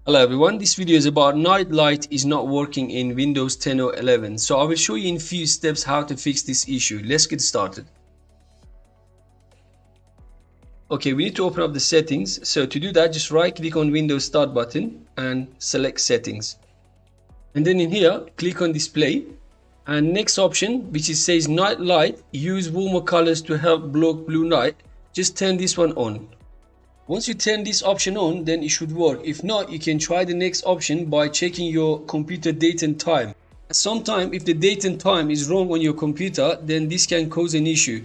Hello everyone, this video is about night light is not working in Windows 10 or 11. So I will show you in few steps how to fix this issue. Let's get started. Okay, we need to open up the settings. So to do that, just right click on Windows Start button and select settings. And then in here, click on display. And next option, which it says night light, use warmer colors to help block blue light. Just turn this one on. Once you turn this option on, then it should work. If not, you can try the next option by checking your computer date and time. Sometimes if the date and time is wrong on your computer, then this can cause an issue.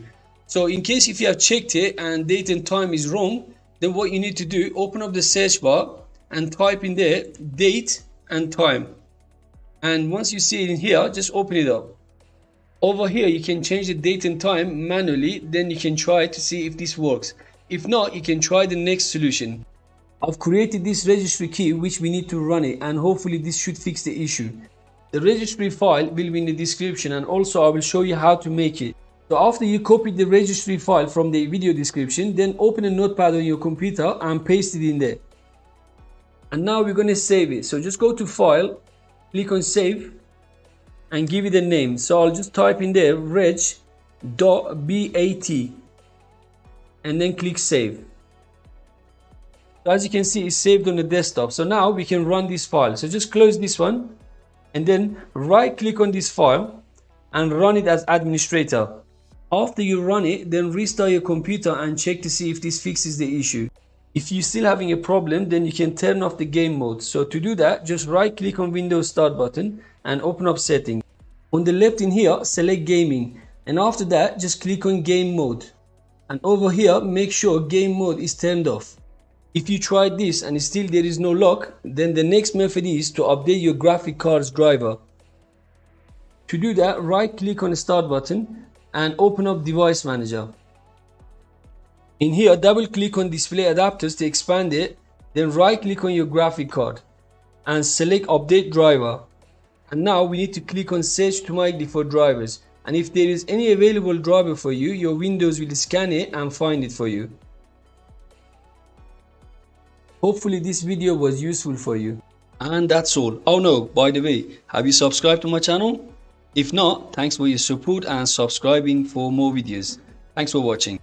So in case if you have checked it and date and time is wrong, then what you need to do, open up the search bar and type in there date and time. And once you see it in here, just open it up. Over here, you can change the date and time manually, then you can try to see if this works. If not, you can try the next solution. I've created this registry key which we need to run it, and hopefully this should fix the issue. The registry file will be in the description, and also I will show you how to make it. So after you copy the registry file from the video description, then open a notepad on your computer and paste it in there. And now we're going to save it. So just go to file, click on save and give it a name. So I'll just type in there reg.bat and then click save. So as you can see, it's saved on the desktop. So now we can run this file. So just close this one and then right click on this file and run it as administrator. After you run it, then restart your computer and check to see if this fixes the issue. If you're still having a problem, then you can turn off the game mode. So to do that, just right click on Windows Start button and open up settings. On the left in here, select gaming, and after that just click on game mode. And over here, make sure game mode is turned off. If you tried this and still there is no lock, then the next method is to update your graphic card's driver. To do that, right click on the start button and open up device manager. In here, double click on display adapters to expand it, then right click on your graphic card and select update driver. And now we need to click on search automatically for drivers. And if there is any available driver for you, your Windows will scan it and find it for you. Hopefully this video was useful for you. And that's all. Oh no, by the way, have you subscribed to my channel? If not, thanks for your support and subscribing for more videos. Thanks for watching.